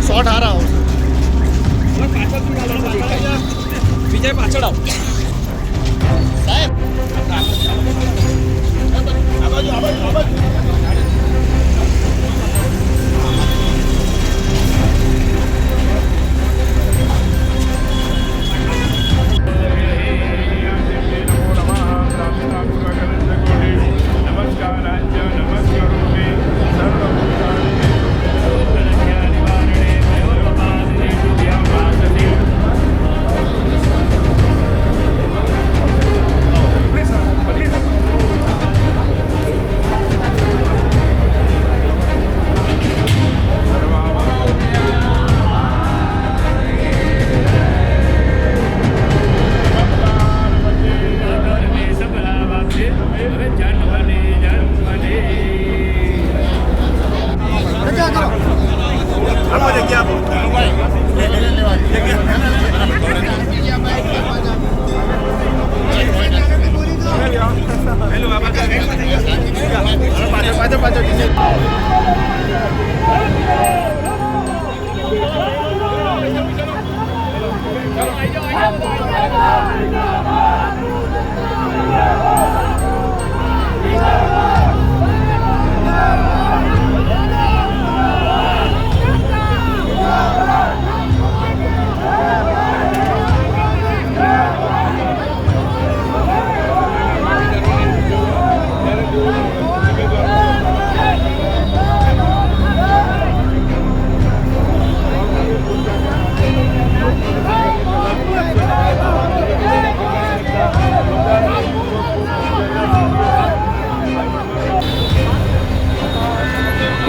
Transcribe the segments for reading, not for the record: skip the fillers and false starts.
Short હારા આવશે. વિજય પાછળ આવ સાહેબ આ બાજુ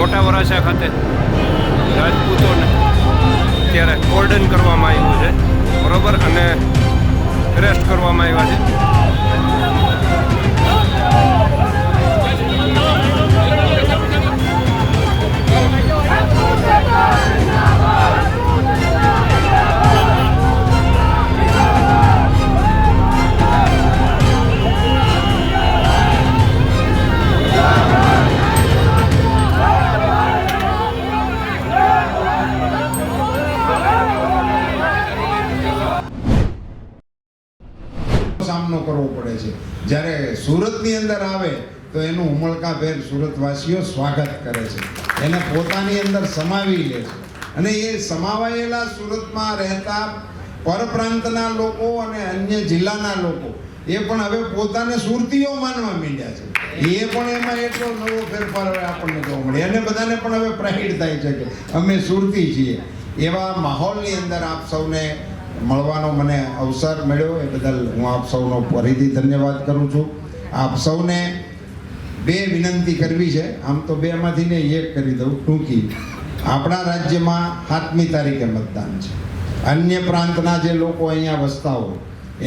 મોટા વરાછા ખાતે રાજપૂતોને અત્યારે કોર્ડન કરવામાં આવ્યું છે બરોબર, અને અરેસ્ટ કરવામાં આવ્યા છે. સામનો કરવો પડે છે. જ્યારે સુરતની અંદર આવે તો એનું ઉમળકાભેર સુરતવાસીઓ સ્વાગત કરે છે, એને પોતાની અંદર સમાવી લે છે. અને એ સમાવાયેલા સુરતમાં રહેતા પરપ્રાંતના લોકો અને અન્ય જિલ્લાના લોકો એ પણ હવે પોતાને સુરતીઓ માનવા માંડ્યા છે. એ પણ એમાં એટલો નવો ફેરફાર હવે આપણને જોવા મળે, અને બધાને પણ હવે પ્રાઇડ થાય છે કે અમે સુરતી છીએ. એવા માહોલની અંદર આપ સૌને મળવાનો મને અવસર મળ્યો એ બદલ હું આપ સૌનો ફરીથી ધન્યવાદ કરું છું. આપ સૌને બે વિનંતી કરવી છે, આમ તો બેમાંથી ને એક કરી દઉં ટૂંકી. આપણા રાજ્યમાં 7મી તારીખે મતદાન છે. અન્ય પ્રાંતના જે લોકો અહીંયા વસતા હોય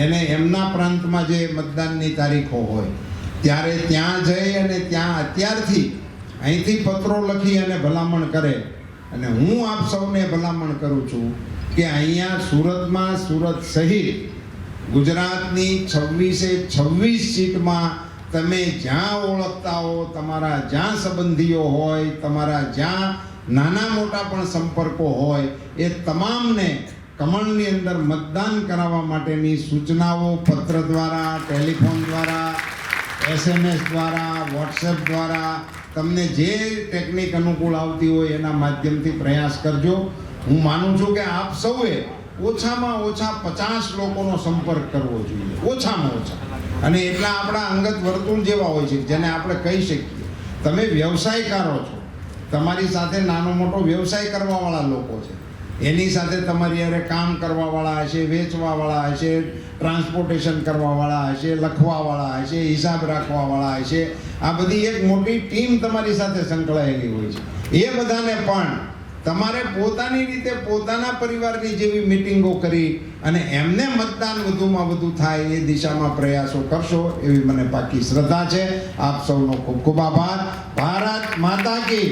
એને એમના પ્રાંતમાં જે મતદાનની તારીખો હોય ત્યારે ત્યાં જઈ અને ત્યાં અત્યારથી અહીંથી પત્રો લખી અને ભલામણ કરે. અને હું આપ સૌને ભલામણ કરું છું કે અહીંયા સુરતમાં, સુરત સહિત ગુજરાતની 26 સીટમાં તમે જ્યાં ઓળખતા હો, તમારા જ્યાં સંબંધીઓ હોય, તમારા જ્યાં નાના મોટા પણ સંપર્કો હોય, એ તમામને કમળની અંદર મતદાન કરાવવા માટેની સૂચનાઓ પત્ર દ્વારા, ટેલિફોન દ્વારા, SMS દ્વારા, WhatsApp દ્વારા, તમને જે ટેકનિક અનુકૂળ આવતી હોય એના માધ્યમથી પ્રયાસ કરજો. હું માનું છું કે આપ સૌએ ઓછામાં ઓછા 50 લોકોનો સંપર્ક કરવો જોઈએ, ઓછામાં ઓછા. અને એટલા આપણા અંગત વર્તુળ જેવા હોય છે જેને આપણે કહી શકીએ તમે વ્યવસાયકારો છો, તમારી સાથે નાનો મોટો વ્યવસાય કરવાવાળા લોકો છે, એની સાથે તમારી હારે કામ કરવાવાળા હશે, વેચવાવાળા હશે, ટ્રાન્સપોર્ટેશન કરવાવાળા હશે, લખવાવાળા હશે, હિસાબ રાખવાવાળા હશે. આ બધી એક મોટી ટીમ તમારી સાથે સંકળાયેલી હોય છે. એ બધાને પણ તમારે પોતાની રીતે પોતાના પરિવારની જેવી મિટિંગો કરી અને એમને મતદાન વધુમાં વધુ થાય એ દિશામાં પ્રયાસો કરશો એવી મને પાકી શ્રદ્ધા છે. આપ સૌનો ખૂબ ખૂબ આભાર. ભારત માતા કી,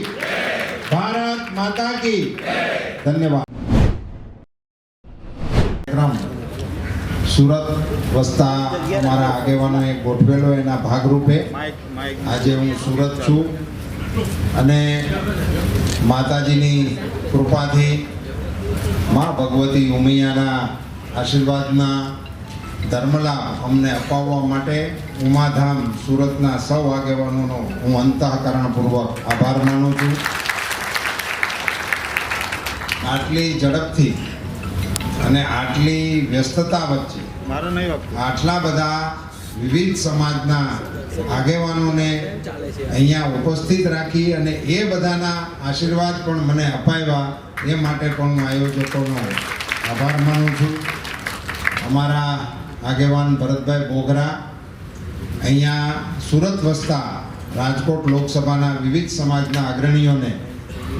ભારત માતા કી ધન્યવાદ. સુરત વસતા અમારા આગેવાનોએ ગોઠવેલો એના ભાગરૂપે આજે હું સુરત છું અને માતાજીની કૃપાથી મા ભગવતી ઉમૈયાના આશીર્વાદના ધર્મલાભ અમને અપાવવા માટે ઉમાધામ સુરતના સૌ આગેવાનોનો હું અંતઃકરણપૂર્વક આભાર માનું છું. આટલી ઝડપથી અને આટલી વ્યસ્તતા વચ્ચે આટલા બધા વિવિધ સમાજના આગેવાનોને અહીંયા ઉપસ્થિત રાખી અને એ બધાના આશીર્વાદ પણ મને અપાવ્યા એ માટે પણ હું આયોજકોનો આભાર માનું છું. અમારા આગેવાન ભરતભાઈ બોગરા અહીંયા સુરત વસતા રાજકોટ લોકસભાના વિવિધ સમાજના અગ્રણીઓને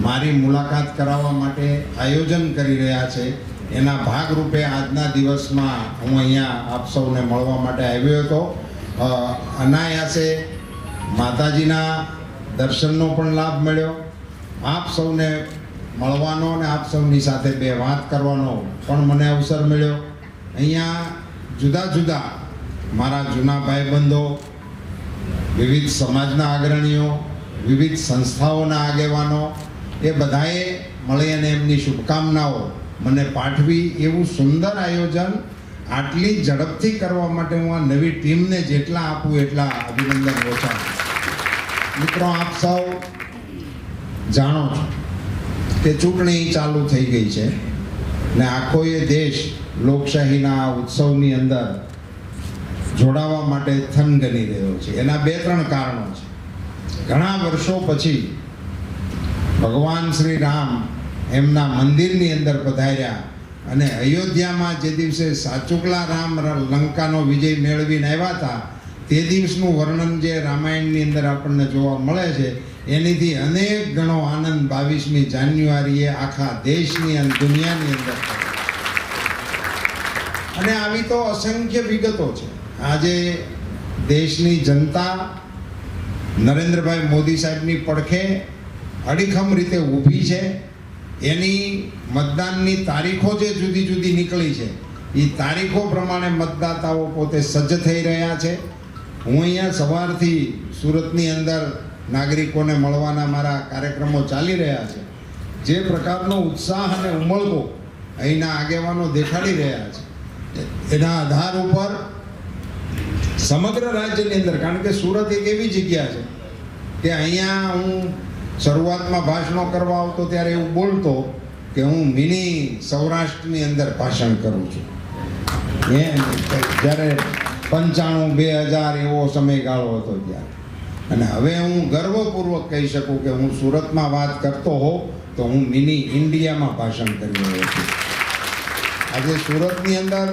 મારી મુલાકાત કરાવવા માટે આયોજન કરી રહ્યા છે. એના ભાગરૂપે આજના દિવસમાં હું અહીંયા આપ સૌને મળવા માટે આવ્યો હતો. અનાયાસે માતાજીના દર્શનનો પણ લાભ મળ્યો, આપ સૌને મળવાનો અને આપ સૌની સાથે બે વાત કરવાનો પણ મને અવસર મળ્યો. અહીંયા જુદા જુદા મારા જૂના ભાઈબંધો, વિવિધ સમાજના અગ્રણીઓ, વિવિધ સંસ્થાઓના આગેવાનો એ બધાએ મળી અને એમની શુભકામનાઓ મને પાઠવી. એવું સુંદર આયોજન આટલી ઝડપથી કરવા માટે હું આ નવી ટીમને જેટલા આપું એટલા અભિનંદન ઓછા. મિત્રો, આપ સૌ જાણો છો કે ચૂંટણી ચાલુ થઈ ગઈ છે ને આખો એ દેશ લોકશાહીના ઉત્સવની અંદર જોડાવા માટે થનગની રહ્યો છે. એના 2-3 કારણો છે. ઘણા વર્ષો પછી ભગવાન શ્રી રામ એમના મંદિરની અંદર પધાર્યા અને અયોધ્યામાં જે દિવસે સાચુકલા રામ લંકાનો વિજય મેળવીને આવ્યા હતા તે દિવસનું વર્ણન જે રામાયણની અંદર આપણને જોવા મળે છે એનીથી અનેક ગણો આનંદ 22મી જાન્યુઆરીએ આખા દેશની અને દુનિયાની અંદર થયો. અને આવી તો અસંખ્ય વિગતો છે. આજે દેશની જનતા નરેન્દ્રભાઈ મોદી સાહેબની પડખે અડીખમ રીતે ઊભી છે. એની મતદાનની તારીખો જે જુદી જુદી નીકળી છે એ તારીખો પ્રમાણે મતદાતાઓ પોતે સજ્જ થઈ રહ્યા છે. હું અહીંયા સવારથી સુરતની અંદર નાગરિકોને મળવાના મારા કાર્યક્રમો ચાલી રહ્યા છે. જે પ્રકારનો ઉત્સાહ અને ઉમળકો અહીંના આગેવાનો દેખાડી રહ્યા છે એના આધાર ઉપર સમગ્ર રાજ્યની અંદર, કારણ કે સુરત એક એવી જગ્યા છે કે અહીંયા હું શરૂઆતમાં ભાષણો કરવા આવતો ત્યારે એવું બોલતો કે હું મિની સૌરાષ્ટ્રની અંદર ભાષણ કરું છું. જ્યારે 95, 2000 એવો સમયગાળો હતો ત્યારે. અને હવે હું ગર્વપૂર્વક કહી શકું કે હું સુરતમાં વાત કરતો હોઉં તો હું મિની ઇન્ડિયામાં ભાષણ કરી રહ્યો છું. આજે સુરતની અંદર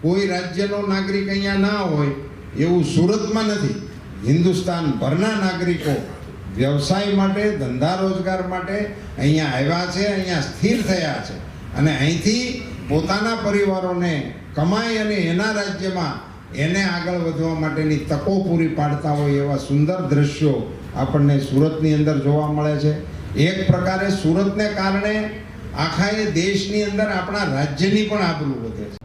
કોઈ રાજ્યનો નાગરિક અહીંયા ના હોય એવું સુરતમાં નથી. હિન્દુસ્તાન ભરના નાગરિકો વ્યવસાય માટે, ધંધા રોજગાર માટે અહીંયા આવ્યા છે, અહીંયા સ્થિર થયા છે અને અહીંથી પોતાના પરિવારોને કમાઈ અને એના રાજ્યમાં એને આગળ વધવા માટેની તકો પૂરી પાડતા હોય એવા સુંદર દ્રશ્યો આપણને સુરતની અંદર જોવા મળે છે. એક પ્રકારે સુરતને કારણે આખા એ દેશની અંદર આપણા રાજ્યની પણ આબરૂ વધે છે.